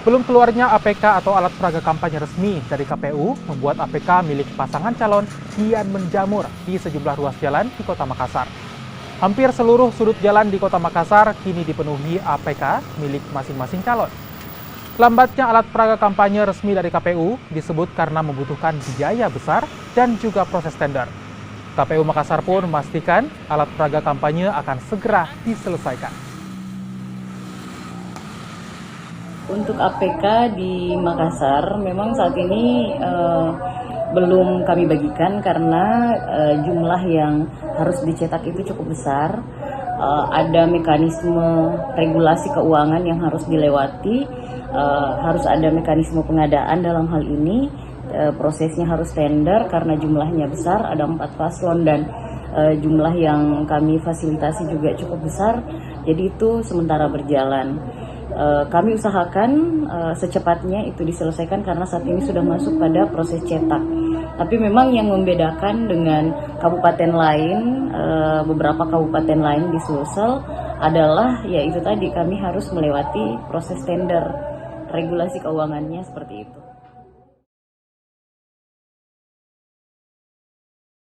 Belum keluarnya APK atau alat peraga kampanye resmi dari KPU membuat APK milik pasangan calon kian menjamur di sejumlah ruas jalan di Kota Makassar. Hampir seluruh sudut jalan di Kota Makassar kini dipenuhi APK milik masing-masing calon. Lambatnya alat peraga kampanye resmi dari KPU disebut karena membutuhkan biaya besar dan juga proses tender. KPU Makassar pun memastikan alat peraga kampanye akan segera diselesaikan. Untuk APK di Makassar memang saat ini belum kami bagikan karena jumlah yang harus dicetak itu cukup besar. Ada mekanisme regulasi keuangan yang harus dilewati, harus ada mekanisme pengadaan dalam hal ini. Prosesnya harus tender karena jumlahnya besar, ada 4 paslon dan jumlah yang kami fasilitasi juga cukup besar. Jadi itu sementara berjalan. Kami usahakan secepatnya itu diselesaikan karena saat ini sudah masuk pada proses cetak. Tapi memang yang membedakan dengan kabupaten lain, beberapa kabupaten lain di Sulsel adalah yaitu tadi kami harus melewati proses tender, regulasi keuangannya seperti itu.